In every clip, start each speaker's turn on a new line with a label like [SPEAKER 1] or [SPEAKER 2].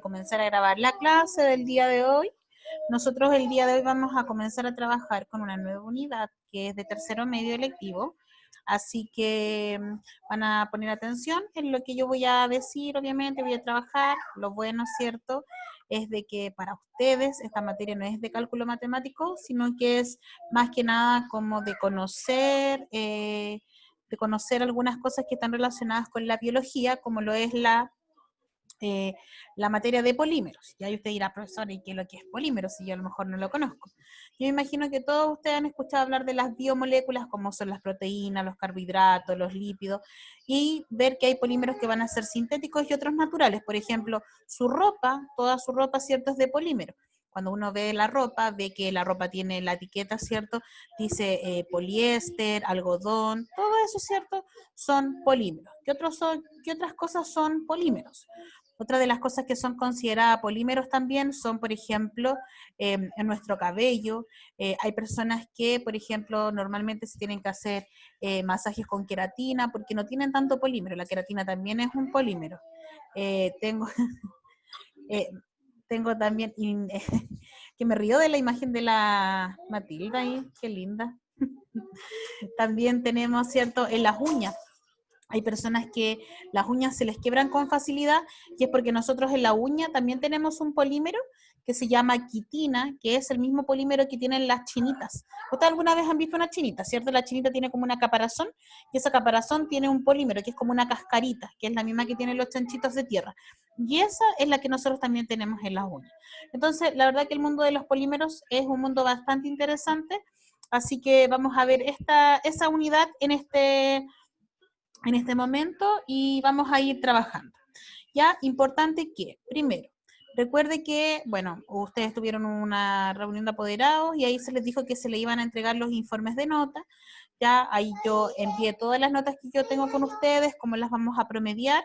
[SPEAKER 1] comenzar a grabar la clase del día de hoy. Nosotros el día de hoy vamos a comenzar a trabajar con una nueva unidad que es de tercero medio electivo, así que van a poner atención en lo que yo voy a decir, obviamente voy a trabajar. Lo bueno, ¿cierto?, es de que para ustedes esta materia no es de cálculo matemático, sino que es más que nada como de conocer algunas cosas que están relacionadas con la biología, como lo es eh, la materia de polímeros. Ya usted dirá, profesor, ¿y qué es lo que es polímeros? Si yo a lo mejor no lo conozco. Yo me imagino que todos ustedes han escuchado hablar de las biomoléculas, como son las proteínas, los carbohidratos, los lípidos, y ver que hay polímeros que van a ser sintéticos y otros naturales. Por ejemplo, su ropa, toda su ropa, ¿cierto?, es de polímero. Cuando uno ve la ropa, ve que la ropa tiene la etiqueta, ¿cierto? Dice poliéster, algodón, todo eso, ¿cierto?, son polímeros. ¿Qué otras cosas son polímeros? Otra de las cosas que son consideradas polímeros también son, por ejemplo, en nuestro cabello. Hay personas que, por ejemplo, normalmente se tienen que hacer masajes con queratina porque no tienen tanto polímero. La queratina también es un polímero. Tengo, eh, tengo también, que me río de la imagen de la Matilda ahí, qué linda. También tenemos, ¿cierto?, en las uñas. Hay personas que las uñas se les quiebran con facilidad y es porque nosotros en la uña también tenemos un polímero que se llama quitina, que es el mismo polímero que tienen las chinitas. ¿Ustedes alguna vez han visto una chinita, cierto? La chinita tiene como una caparazón y esa caparazón tiene un polímero que es como una cascarita, que es la misma que tienen los chanchitos de tierra. Y esa es la que nosotros también tenemos en las uñas. Entonces, la verdad que el mundo de los polímeros es un mundo bastante interesante, así que vamos a ver esa unidad en este momento y vamos a ir trabajando. Ya, importante que, primero, recuerde que, bueno, ustedes tuvieron una reunión de apoderados y ahí se les dijo que se le iban a entregar los informes de nota. Ya ahí yo envié todas las notas que yo tengo con ustedes, cómo las vamos a promediar,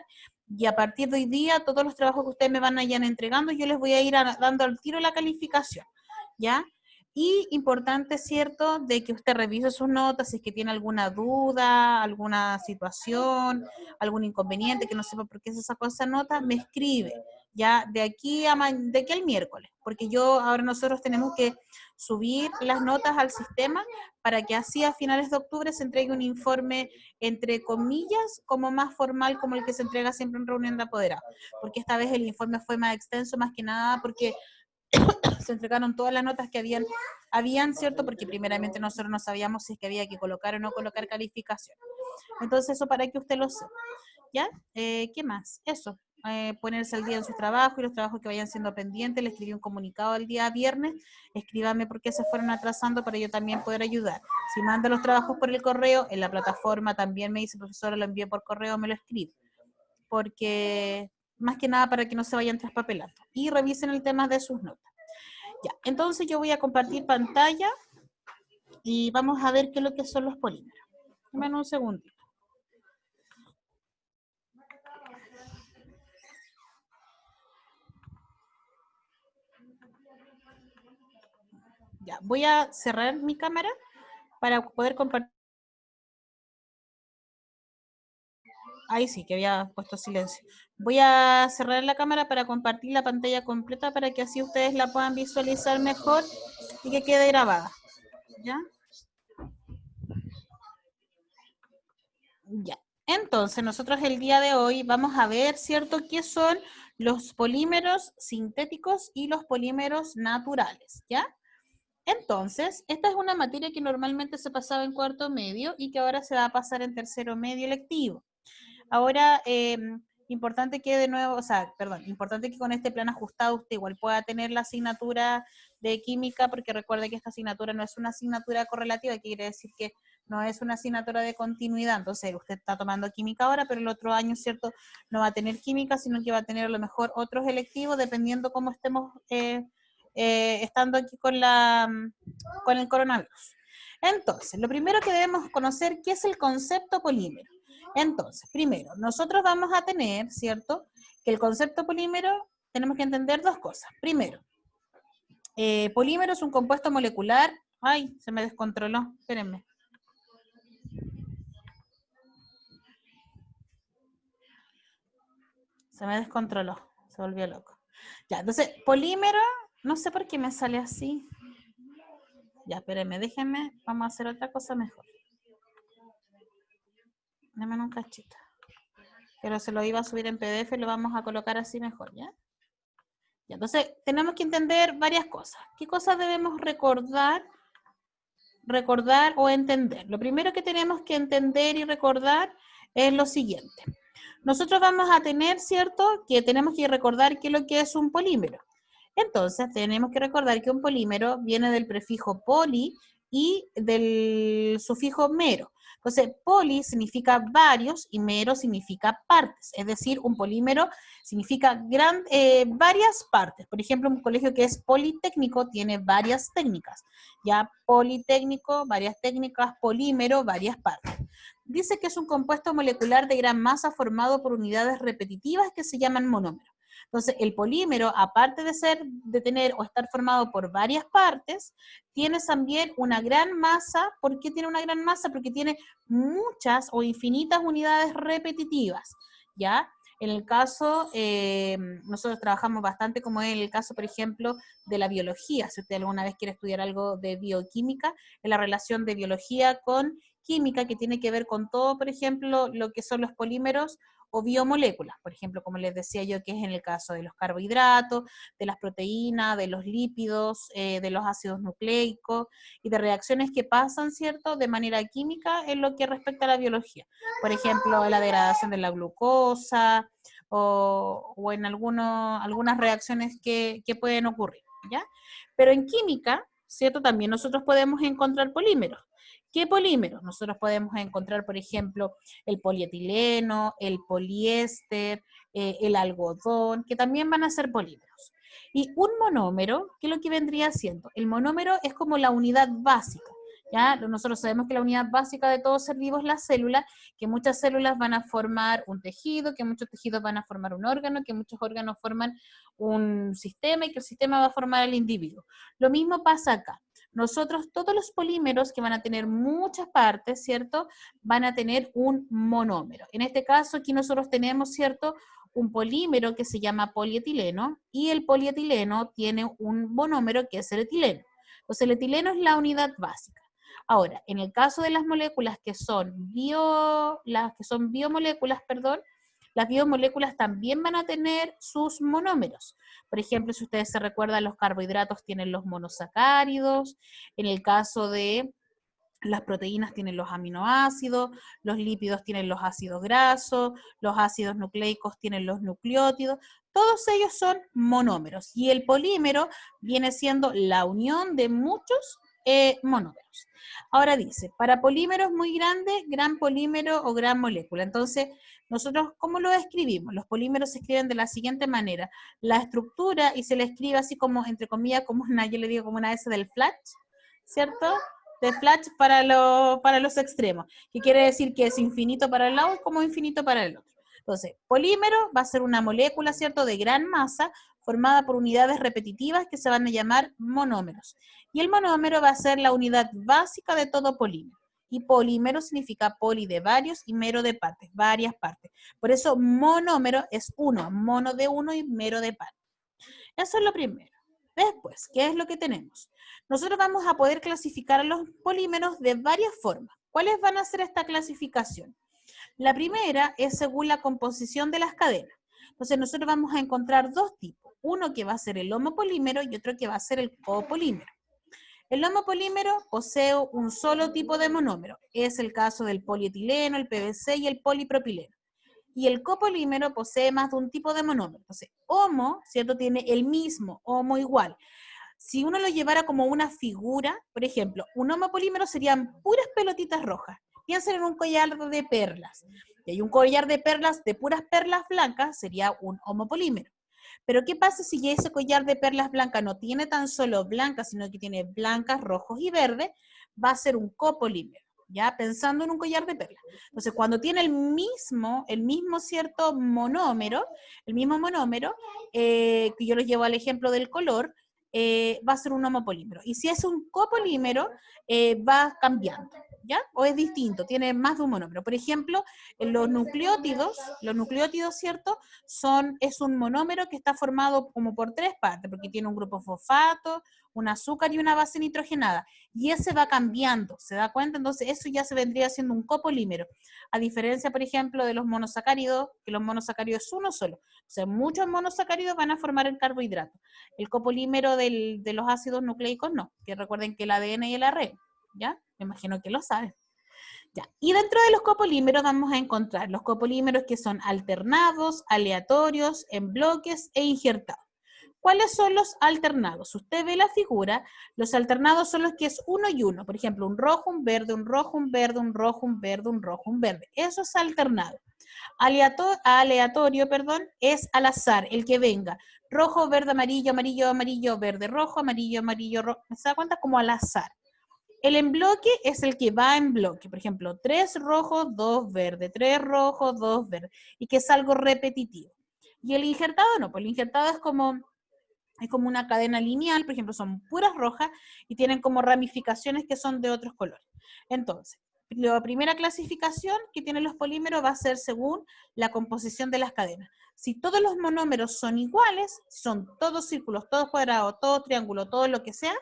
[SPEAKER 1] y a partir de hoy día, todos los trabajos que ustedes me van a ir entregando, yo les voy a ir dando al tiro la calificación, ¿ya? Y importante, ¿cierto?, de que usted revise sus notas, si es que tiene alguna duda, alguna situación, algún inconveniente, que no sepa por qué es esa cosa nota, me escribe, ya, de aquí al miércoles, porque ahora nosotros tenemos que subir las notas al sistema para que así a finales de octubre se entregue un informe, entre comillas, como más formal, como el que se entrega siempre en reunión de apoderados, porque esta vez el informe fue más extenso, más que nada porque se entregaron todas las notas que habían, ¿cierto? Porque primeramente nosotros no sabíamos si es que había que colocar o no colocar calificación. Entonces, eso para que usted lo sepa, ¿ya? ¿Qué más? Eso. Ponerse al día en su trabajo y los trabajos que vayan siendo pendientes. Le escribí un comunicado el día viernes. Escríbame por qué se fueron atrasando para yo también poder ayudar. Si manda los trabajos por el correo, en la plataforma también me dice, profesora, lo envié por correo, me lo escribe. Porque más que nada para que no se vayan traspapelando. Y revisen el tema de sus notas. Ya, entonces yo voy a compartir pantalla y vamos a ver qué es lo que son los polímeros. Dame un segundito. Ya, voy a cerrar mi cámara para poder compartir. Ahí sí, que había puesto silencio. Voy a cerrar la cámara para compartir la pantalla completa para que así ustedes la puedan visualizar mejor y que quede grabada. ¿Ya? Ya. Entonces, nosotros el día de hoy vamos a ver, ¿cierto?, qué son los polímeros sintéticos y los polímeros naturales, ¿ya? Entonces, esta es una materia que normalmente se pasaba en cuarto medio y que ahora se va a pasar en tercero medio electivo. Ahora, importante que de nuevo, o sea, perdón, importante que con este plan ajustado usted igual pueda tener la asignatura de química, porque recuerde que esta asignatura no es una asignatura correlativa, que quiere decir que no es una asignatura de continuidad. Entonces, usted está tomando química ahora, pero el otro año, ¿cierto?, no va a tener química, sino que va a tener a lo mejor otros electivos, dependiendo cómo estemos estando aquí con el coronavirus. Entonces, lo primero que debemos conocer, ¿qué es el concepto polímero? Entonces, primero, nosotros vamos a tener, ¿cierto?, que el concepto polímero, tenemos que entender dos cosas. Primero, polímero es un compuesto molecular. Ay, se me descontroló, espérenme. Se me descontroló, se volvió loco. Ya, entonces, polímero, no sé por qué me sale así. Ya, espérenme, déjenme, vamos a hacer otra cosa mejor. Dame un cachito. Pero se lo iba a subir en PDF y lo vamos a colocar así mejor, ¿ya? Ya, entonces, tenemos que entender varias cosas. ¿Qué cosas debemos recordar o entender? Lo primero que tenemos que entender y recordar es lo siguiente. Nosotros vamos a tener, ¿cierto?, que tenemos que recordar qué es lo que es un polímero. Entonces, tenemos que recordar que un polímero viene del prefijo poli y del sufijo mero. Entonces, poli significa varios y mero significa partes. Es decir, un polímero significa varias partes. Por ejemplo, un colegio que es politécnico tiene varias técnicas. Ya politécnico, varias técnicas, polímero, varias partes. Dice que es un compuesto molecular de gran masa formado por unidades repetitivas que se llaman monómeros. Entonces, el polímero, aparte de tener o estar formado por varias partes, tiene también una gran masa. ¿Por qué tiene una gran masa? Porque tiene muchas o infinitas unidades repetitivas, ¿ya? En el caso, nosotros trabajamos bastante, como es el caso, por ejemplo, de la biología. Si usted alguna vez quiere estudiar algo de bioquímica, es la relación de biología con química, que tiene que ver con todo, por ejemplo, lo que son los polímeros o biomoléculas, por ejemplo, como les decía yo, que es en el caso de los carbohidratos, de las proteínas, de los lípidos, de los ácidos nucleicos y de reacciones que pasan, ¿cierto?, de manera química en lo que respecta a la biología. Por ejemplo, la degradación de la glucosa o en algunas reacciones que pueden ocurrir, ¿ya? Pero en química, ¿cierto?, también nosotros podemos encontrar polímeros. ¿Qué polímeros? Nosotros podemos encontrar, por ejemplo, el polietileno, el poliéster, el algodón, que también van a ser polímeros. Y un monómero, ¿qué es lo que vendría siendo? El monómero es como la unidad básica, ¿ya? Nosotros sabemos que la unidad básica de todo ser vivo es la célula, que muchas células van a formar un tejido, que muchos tejidos van a formar un órgano, que muchos órganos forman un sistema y que el sistema va a formar el individuo. Lo mismo pasa acá. Nosotros, todos los polímeros que van a tener muchas partes, ¿cierto?, van a tener un monómero. En este caso, aquí nosotros tenemos, ¿cierto?, un polímero que se llama polietileno, y el polietileno tiene un monómero que es el etileno. Entonces, el etileno es la unidad básica. Ahora, en el caso de las moléculas que son biomoléculas, las biomoléculas también van a tener sus monómeros. Por ejemplo, si ustedes se recuerdan, los carbohidratos tienen los monosacáridos, en el caso de las proteínas tienen los aminoácidos, los lípidos tienen los ácidos grasos, los ácidos nucleicos tienen los nucleótidos, todos ellos son monómeros, y el polímero viene siendo la unión de muchos monómeros. Ahora dice, para polímeros muy grandes, gran polímero o gran molécula. Entonces, nosotros, ¿cómo lo escribimos? Los polímeros se escriben de la siguiente manera. La estructura, y se le escribe así como, entre comillas, como una, yo le digo como una S del flash, ¿cierto? De flash para los extremos, que quiere decir que es infinito para el lado como infinito para el otro. Entonces, polímero va a ser una molécula, ¿cierto?, de gran masa, formada por unidades repetitivas que se van a llamar monómeros. Y el monómero va a ser la unidad básica de todo polímero. Y polímero significa poli de varios y mero de partes, varias partes. Por eso monómero es uno, mono de uno y mero de partes. Eso es lo primero. Después, ¿qué es lo que tenemos? Nosotros vamos a poder clasificar los polímeros de varias formas. ¿Cuáles van a ser esta clasificación? La primera es según la composición de las cadenas. Entonces nosotros vamos a encontrar dos tipos. Uno que va a ser el homopolímero y otro que va a ser el copolímero. El homopolímero posee un solo tipo de monómero. Es el caso del polietileno, el PVC y el polipropileno. Y el copolímero posee más de un tipo de monómero. Entonces, homo, ¿cierto?, tiene el mismo, homo igual. Si uno lo llevara como una figura, por ejemplo, un homopolímero serían puras pelotitas rojas. Piensen en un collar de perlas. Y hay un collar de perlas, de puras perlas blancas, sería un homopolímero. Pero ¿qué pasa si ese collar de perlas blancas no tiene tan solo blancas, sino que tiene blancas, rojos y verdes? Va a ser un copolímero, ¿ya? Pensando en un collar de perlas. Entonces, cuando tiene el mismo cierto monómero, que yo lo llevo al ejemplo del color, va a ser un homopolímero. Y si es un copolímero, va cambiando, ¿ya? O es distinto, tiene más de un monómero. Por ejemplo, en los nucleótidos, ¿cierto? Es un monómero que está formado como por 3 partes, porque tiene un grupo fosfato, un azúcar y una base nitrogenada. Y ese va cambiando, ¿se da cuenta? Entonces eso ya se vendría siendo un copolímero. A diferencia, por ejemplo, de los monosacáridos, que los monosacáridos es uno solo. O sea, muchos monosacáridos van a formar el carbohidrato. El copolímero de los ácidos nucleicos no, que recuerden que el ADN y el ARN, ¿ya? Me imagino que lo saben. Ya. Y dentro de los copolímeros vamos a encontrar los copolímeros que son alternados, aleatorios, en bloques e injertados. ¿Cuáles son los alternados? Si usted ve la figura, los alternados son los que es uno y uno. Por ejemplo, un rojo, un verde, un rojo, un verde, un rojo, un verde, un rojo, un verde. Eso es alternado. Aleatorio, es al azar, el que venga. Rojo, verde, amarillo, amarillo, amarillo, verde, rojo, amarillo, amarillo, rojo. ¿Se da cuenta? Como al azar. El en bloque es el que va en bloque. Por ejemplo, 3 rojos, 2 verdes, 3 rojos, 2 verdes. Y que es algo repetitivo. Y el injertado no, pues el injertado es como una cadena lineal, por ejemplo, son puras rojas y tienen como ramificaciones que son de otros colores. Entonces, la primera clasificación que tienen los polímeros va a ser según la composición de las cadenas. Si todos los monómeros son iguales, son todos círculos, todos cuadrados, todos triángulos, todo lo que sea,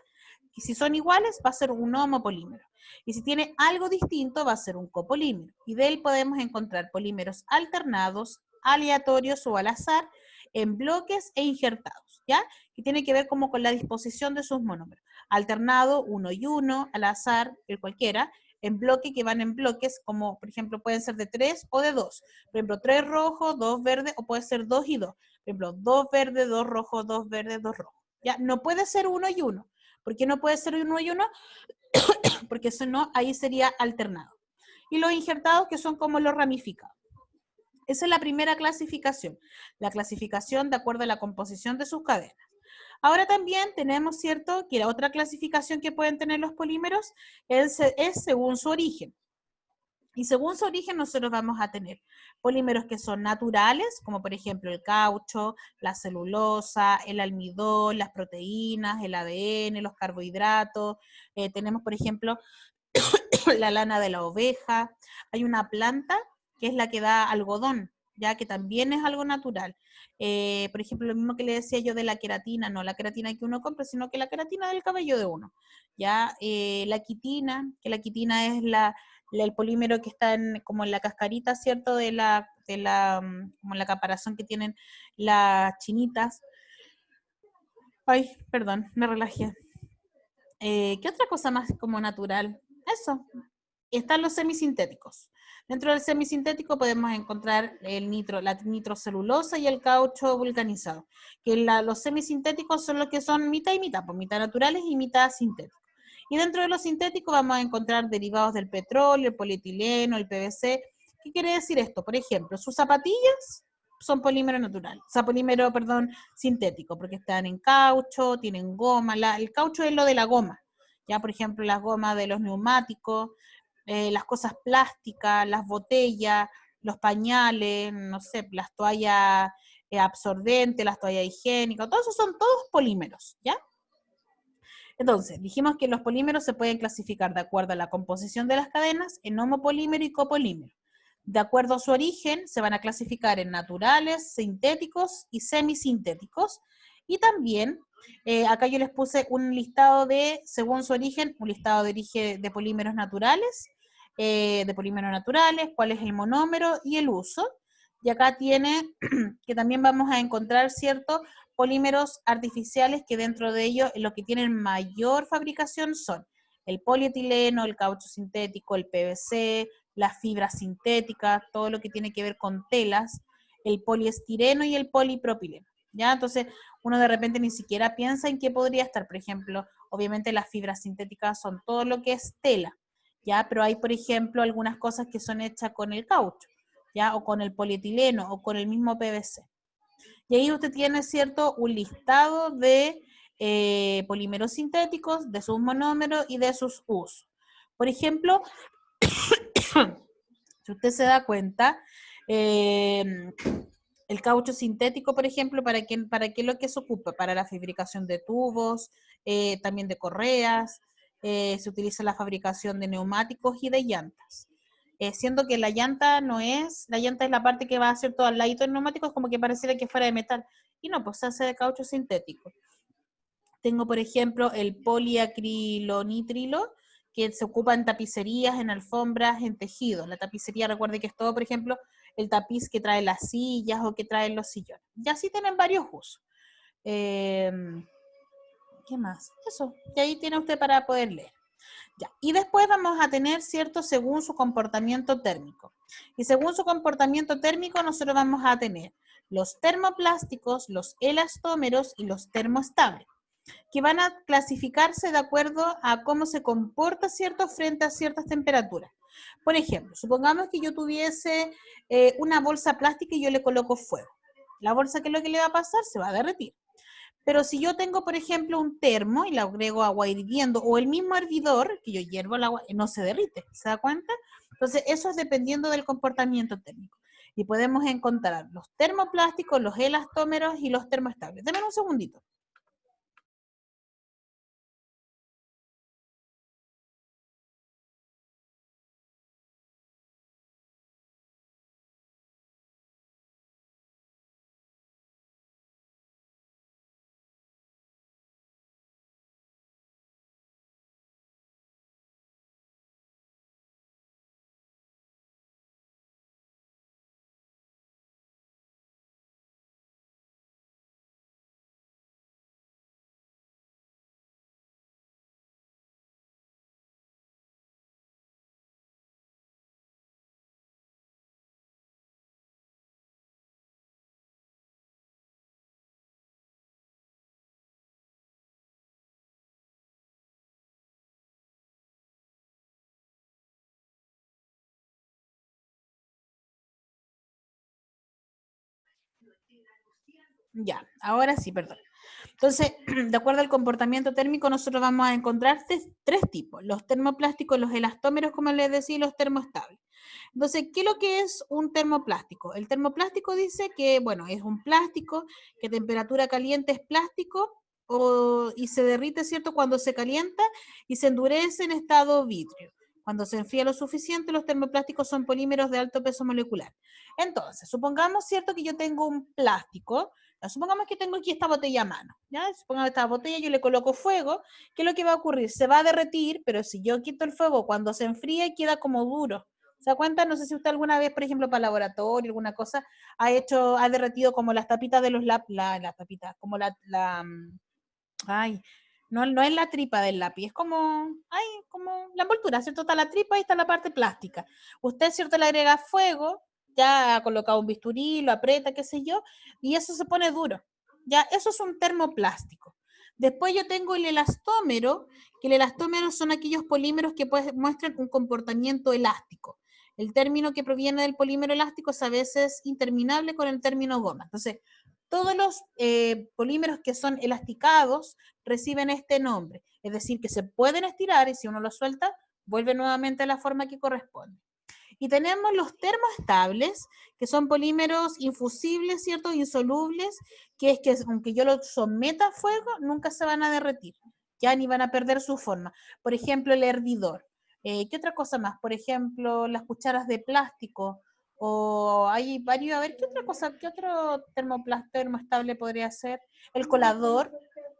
[SPEAKER 1] y si son iguales va a ser un homopolímero. Y si tiene algo distinto va a ser un copolímero. Y de él podemos encontrar polímeros alternados, aleatorios o al azar, en bloques e injertados, ¿ya? Que tiene que ver como con la disposición de sus monómeros. Alternado, uno y uno, al azar, el cualquiera, en bloque que van en bloques, como por ejemplo pueden ser de 3 o de 2. Por ejemplo, 3 rojos, 2 verdes, o puede ser 2 y 2. Por ejemplo, 2 verdes, 2 rojos, 2 verdes, 2 rojos. ¿Ya? No puede ser uno y uno. ¿Por qué no puede ser uno y uno? Porque eso no, ahí sería alternado. Y los injertados, que son como los ramificados. Esa es la primera clasificación, la clasificación de acuerdo a la composición de sus cadenas. Ahora también tenemos, ¿cierto?, que la otra clasificación que pueden tener los polímeros es según su origen. Y según su origen nosotros vamos a tener polímeros que son naturales, como por ejemplo el caucho, la celulosa, el almidón, las proteínas, el ADN, los carbohidratos. Tenemos, por ejemplo, la lana de la oveja. Hay una planta que es la que da algodón, ya que también es algo natural. Por ejemplo, lo mismo que le decía yo de la queratina, no la queratina que uno compra, sino que la queratina del cabello de uno. Ya la quitina, que la quitina es el polímero que está como en la cascarita, ¿cierto? Como la caparazón que tienen las chinitas. Ay, perdón, me relajé. ¿Qué otra cosa más como natural? Eso. Están los semisintéticos. Dentro del semisintético podemos encontrar la nitrocelulosa y el caucho vulcanizado. Que los semisintéticos son los que son mitad y mitad, pues mitad naturales y mitad sintéticos. Y dentro de los sintéticos vamos a encontrar derivados del petróleo, el polietileno, el PVC. ¿Qué quiere decir esto? Por ejemplo, sus zapatillas son polímero natural, o sea, polímero, perdón, sintético, porque están en caucho, tienen goma. El caucho es lo de la goma. Ya, por ejemplo, las gomas de los neumáticos, las cosas plásticas, las botellas, los pañales, no sé, las toallas absorbentes, las toallas higiénicas, todos esos son todos polímeros, ¿ya? Entonces, dijimos que los polímeros se pueden clasificar de acuerdo a la composición de las cadenas en homopolímero y copolímero. De acuerdo a su origen, se van a clasificar en naturales, sintéticos y semisintéticos. Y también, acá yo les puse un listado según su origen, un listado de polímeros naturales, cuál es el monómero y el uso. Y acá tiene que también vamos a encontrar, ¿cierto?, polímeros artificiales que dentro de ellos lo que tienen mayor fabricación son el polietileno, el caucho sintético, el PVC, las fibras sintéticas, todo lo que tiene que ver con telas, el poliestireno y el polipropileno, ¿ya? Entonces, uno de repente ni siquiera piensa en qué podría estar. Por ejemplo, obviamente las fibras sintéticas son todo lo que es tela, ¿ya? Pero hay, por ejemplo, algunas cosas que son hechas con el caucho, ¿ya? O con el polietileno, o con el mismo PVC. Y ahí usted tiene, ¿cierto?, un listado de polímeros sintéticos, de sus monómeros y de sus usos. Por ejemplo, si usted se da cuenta, El caucho sintético, por ejemplo, ¿para qué lo que se ocupa? Para la fabricación de tubos, también de correas, se utiliza la fabricación de neumáticos y de llantas. Siendo que la llanta la llanta es la parte que va a hacer todo al ladito del neumático, es como que pareciera que fuera de metal. Y no, pues se hace de caucho sintético. Tengo, por ejemplo, el poliacrilonitrilo, que se ocupa en tapicerías, en alfombras, en tejidos. La tapicería, recuerde que es todo, por ejemplo, el tapiz que trae las sillas o que traen los sillones. Y así tienen varios usos. ¿Qué más? Eso, y ahí tiene usted para poder leer. Ya. Y después vamos a tener, ¿cierto?, según su comportamiento térmico. Y según su comportamiento térmico, nosotros vamos a tener los termoplásticos, los elastómeros y los termoestables, que van a clasificarse de acuerdo a cómo se comporta, ¿cierto?, frente a ciertas temperaturas. Por ejemplo, supongamos que yo tuviese una bolsa plástica y yo le coloco fuego. La bolsa, ¿qué es lo que le va a pasar? Se va a derretir. Pero si yo tengo, por ejemplo, un termo y le agrego agua hirviendo, o el mismo hervidor, que yo hiervo el agua, no se derrite, ¿se da cuenta? Entonces, eso es dependiendo del comportamiento térmico. Y podemos encontrar los termoplásticos, los elastómeros y los termoestables. Denme un segundito. Ya, ahora sí, perdón. Entonces, de acuerdo al comportamiento térmico, nosotros vamos a encontrar tres tipos: los termoplásticos, los elastómeros, como les decía, y los termoestables. Entonces, ¿qué es lo que es un termoplástico? El termoplástico dice que, bueno, es un plástico que a temperatura caliente es plástico y se derrite, ¿cierto?, cuando se calienta y se endurece en estado vitrio. Cuando se enfría lo suficiente, los termoplásticos son polímeros de alto peso molecular. Entonces, supongamos, ¿cierto?, que yo tengo un plástico. Supongamos que tengo aquí esta botella a mano, ¿ya? Supongamos esta botella, yo le coloco fuego. ¿Qué es lo que va a ocurrir? Se va a derretir, pero si yo quito el fuego, cuando se enfría, queda como duro. ¿Se da cuenta? No sé si usted alguna vez, por ejemplo, para laboratorio, alguna cosa, ha derretido como las tapitas de los las tapitas, como ay, no es la tripa del lápiz, es como la envoltura, ¿cierto? Está la tripa y está la parte plástica. Usted, ¿cierto?, le agrega fuego, ya ha colocado un bisturí, lo aprieta, qué sé yo, y eso se pone duro. Ya, eso es un termoplástico. Después yo tengo el elastómero, que el elastómero son aquellos polímeros que muestran un comportamiento elástico. El término que proviene del polímero elástico es a veces interminable con el término goma. Entonces, todos los polímeros que son elasticados reciben este nombre, es decir, que se pueden estirar y si uno los suelta, vuelve nuevamente a la forma que corresponde. Y tenemos los termoestables, que son polímeros infusibles, ¿cierto?, insolubles, que es que aunque yo los someta a fuego, nunca se van a derretir, ya ni van a perder su forma. Por ejemplo, el hervidor. ¿Qué otra cosa más? Por ejemplo, las cucharas de plástico, o hay varios, a ver, ¿qué otra cosa, qué otro termoestable podría ser? El colador.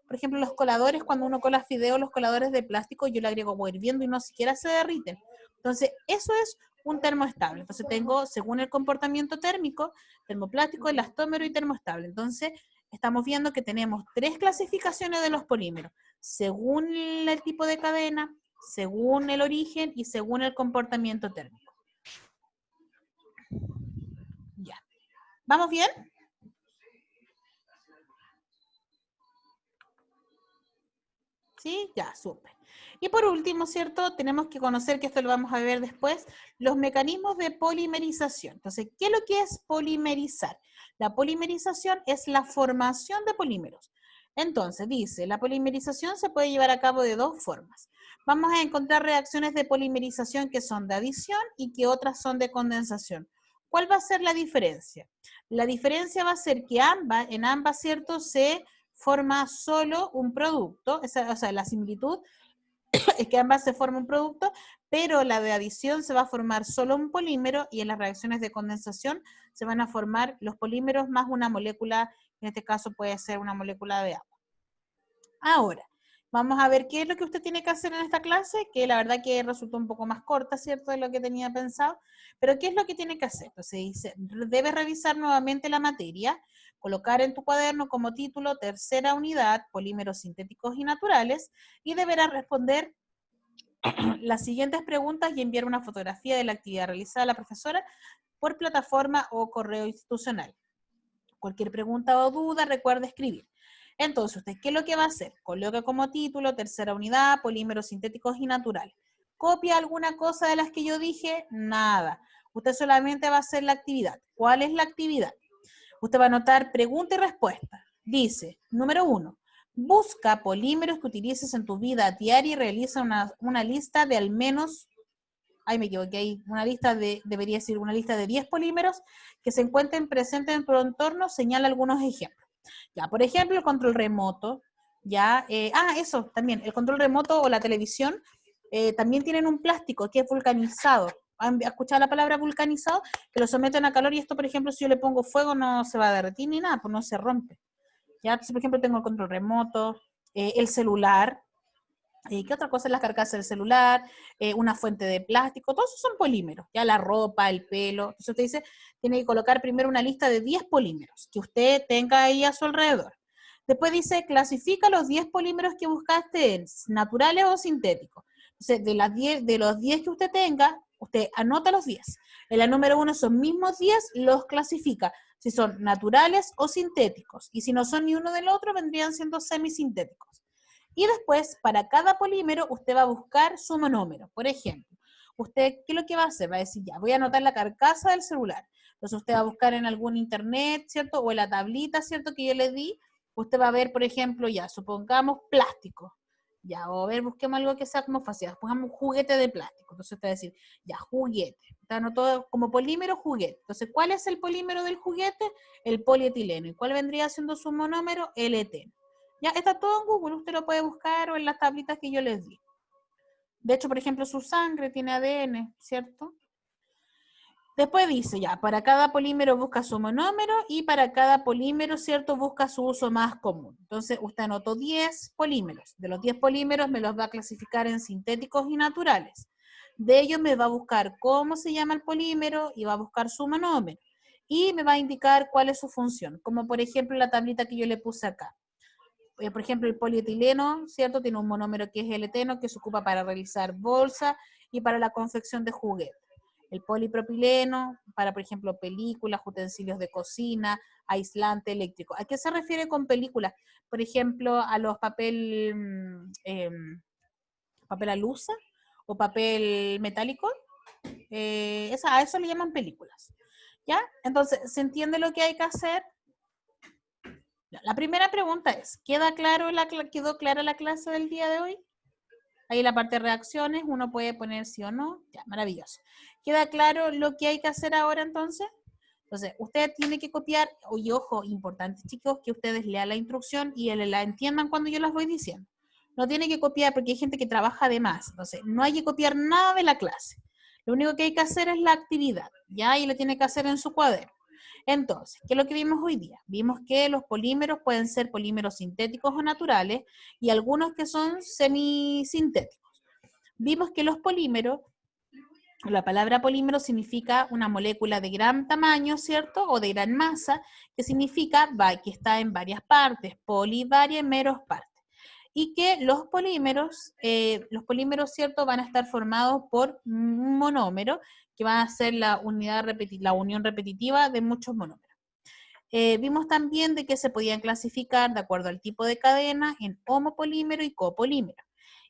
[SPEAKER 1] Por ejemplo, los coladores, cuando uno cola fideos, los coladores de plástico, yo le agrego agua hirviendo y no siquiera se derriten. Entonces, eso es un termoestable. Entonces, tengo, según el comportamiento térmico, termoplástico, elastómero y termoestable. Entonces, estamos viendo que tenemos tres clasificaciones de los polímeros, según el tipo de cadena, según el origen y según el comportamiento térmico. Ya. ¿Vamos bien? ¿Sí? Ya, súper. Y por último, ¿cierto? Tenemos que conocer, que esto lo vamos a ver después, los mecanismos de polimerización. Entonces, ¿qué es lo que es polimerizar? La polimerización es la formación de polímeros. Entonces, dice, la polimerización se puede llevar a cabo de dos formas. Vamos a encontrar reacciones de polimerización que son de adición y que otras son de condensación. ¿Cuál va a ser la diferencia? La diferencia va a ser que en ambas, ¿cierto?, se forma solo un producto, o sea, la similitud es que ambas se forma un producto, pero la de adición se va a formar solo un polímero y en las reacciones de condensación se van a formar los polímeros más una molécula, en este caso puede ser una molécula de agua. Ahora, vamos a ver qué es lo que usted tiene que hacer en esta clase, que la verdad que resultó un poco más corta, ¿cierto?, de lo que tenía pensado, pero ¿qué es lo que tiene que hacer? Entonces dice, debes revisar nuevamente la materia, colocar en tu cuaderno como título tercera unidad, polímeros sintéticos y naturales, y deberás responder las siguientes preguntas y enviar una fotografía de la actividad realizada a la profesora por plataforma o correo institucional. Cualquier pregunta o duda, recuerda escribir. Entonces, ¿usted qué es lo que va a hacer? Coloca como título, tercera unidad, polímeros sintéticos y naturales. ¿Copia alguna cosa de las que yo dije? Nada. Usted solamente va a hacer la actividad. ¿Cuál es la actividad? Usted va a anotar pregunta y respuesta. Dice, número 1, busca polímeros que utilices en tu vida diaria y realiza una lista de al menos, ahí me equivoqué, ahí, debería decir una lista de 10 polímeros que se encuentren presentes en tu entorno, señala algunos ejemplos. Ya, por ejemplo, el control remoto, ya, eso también, el control remoto o la televisión también tienen un plástico que es vulcanizado. ¿Han escuchado la palabra vulcanizado? Que lo someten a calor y esto, por ejemplo, si yo le pongo fuego no se va a derretir ni nada, pues no se rompe. Ya, entonces, por ejemplo, tengo el control remoto, el celular, ¿qué otra cosa es la carcasa del celular? Una fuente de plástico, todos esos son polímeros, ya la ropa, el pelo. Entonces usted dice, tiene que colocar primero una lista de 10 polímeros que usted tenga ahí a su alrededor. Después dice, clasifica los 10 polímeros que buscaste en naturales o sintéticos. Entonces, de los 10 que usted tenga, usted anota los 10. En la número 1, esos mismos 10 los clasifica, si son naturales o sintéticos. Y si no son ni uno del otro, vendrían siendo semisintéticos. Y después, para cada polímero, usted va a buscar su monómero. Por ejemplo, usted, ¿qué es lo que va a hacer? Va a decir, ya, voy a anotar la carcasa del celular. Entonces usted va a buscar en algún internet, ¿cierto? O en la tablita, ¿cierto? Que yo le di. Usted va a ver, por ejemplo, ya, supongamos plástico. Ya, o a ver, busquemos algo que sea como fácil. Pongamos un juguete de plástico. Entonces usted va a decir, ya, juguete. Usted anotó como polímero, juguete. Entonces, ¿cuál es el polímero del juguete? El polietileno. ¿Y cuál vendría siendo su monómero? El eteno. Ya está todo en Google, usted lo puede buscar o en las tablitas que yo les di. De hecho, por ejemplo, su sangre tiene ADN, ¿cierto? Después dice ya, para cada polímero busca su monómero y para cada polímero, ¿cierto?, busca su uso más común. Entonces, usted anotó 10 polímeros. De los 10 polímeros me los va a clasificar en sintéticos y naturales. De ellos me va a buscar cómo se llama el polímero y va a buscar su monómero. Y me va a indicar cuál es su función, como por ejemplo la tablita que yo le puse acá. Por ejemplo, el polietileno, ¿cierto? Tiene un monómero que es el eteno, que se ocupa para realizar bolsa y para la confección de juguetes. El polipropileno, para, por ejemplo, películas, utensilios de cocina, aislante eléctrico. ¿A qué se refiere con películas? Por ejemplo, a los papel alusa o papel metálico. A eso le llaman películas. ¿Ya? Entonces, ¿se entiende lo que hay que hacer? La primera pregunta es, ¿quedó clara la clase del día de hoy? Ahí en la parte de reacciones uno puede poner sí o no. Ya, maravilloso. ¿Queda claro lo que hay que hacer ahora entonces? Entonces, usted tiene que copiar, y ojo, importante chicos, que ustedes lean la instrucción y la entiendan cuando yo las voy diciendo. No tiene que copiar porque hay gente que trabaja de más. Entonces, no hay que copiar nada de la clase. Lo único que hay que hacer es la actividad, ¿ya? Y lo tiene que hacer en su cuaderno. Entonces, ¿qué es lo que vimos hoy día? Vimos que los polímeros pueden ser polímeros sintéticos o naturales y algunos que son semisintéticos. Vimos que los polímeros, la palabra polímero significa una molécula de gran tamaño, ¿cierto? O de gran masa, que significa que está en varias partes, poli, varias, meros, partes. Y que los polímeros, ¿cierto?, van a estar formados por un monómero, que va a ser la unión repetitiva de muchos monómeros. Vimos también de que se podían clasificar de acuerdo al tipo de cadena en homopolímero y copolímero.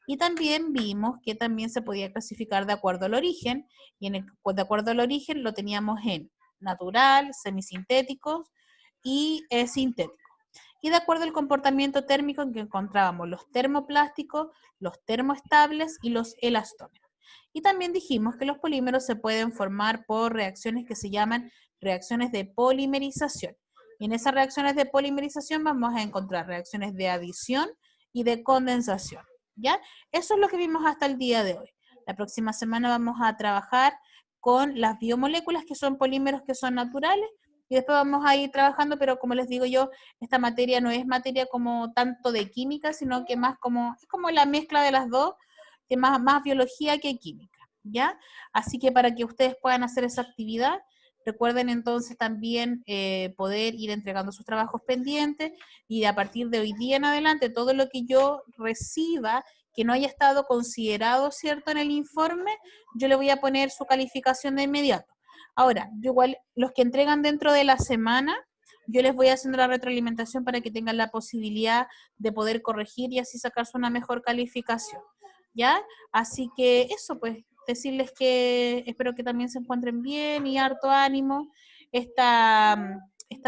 [SPEAKER 1] Y también vimos que también se podía clasificar de acuerdo al origen, y de acuerdo al origen lo teníamos en natural, semisintéticos y sintéticos. Y de acuerdo al comportamiento térmico en que encontrábamos los termoplásticos, los termoestables y los elastómeros. Y también dijimos que los polímeros se pueden formar por reacciones que se llaman reacciones de polimerización. Y en esas reacciones de polimerización vamos a encontrar reacciones de adición y de condensación, ¿ya? Eso es lo que vimos hasta el día de hoy. La próxima semana vamos a trabajar con las biomoléculas, que son polímeros que son naturales, y después vamos a ir trabajando, pero como les digo yo, esta materia no es materia como tanto de química, sino que más como, es como la mezcla de las dos, que más biología que química, ¿ya? Así que para que ustedes puedan hacer esa actividad, recuerden entonces también poder ir entregando sus trabajos pendientes y a partir de hoy día en adelante, todo lo que yo reciba que no haya estado considerado, ¿cierto?, en el informe, yo le voy a poner su calificación de inmediato. Ahora, yo igual, los que entregan dentro de la semana, yo les voy haciendo la retroalimentación para que tengan la posibilidad de poder corregir y así sacarse una mejor calificación, ¿ya? Así que eso, pues, decirles que espero que también se encuentren bien y harto ánimo. Esta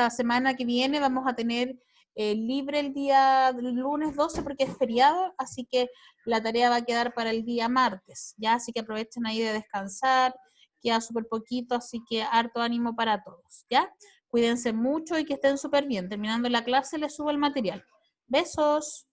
[SPEAKER 1] semana que viene vamos a tener libre el día lunes 12 porque es feriado, así que la tarea va a quedar para el día martes, ¿ya? Así que aprovechen ahí de descansar, queda súper poquito, así que harto ánimo para todos, ¿ya? Cuídense mucho y que estén súper bien. Terminando la clase les subo el material. Besos.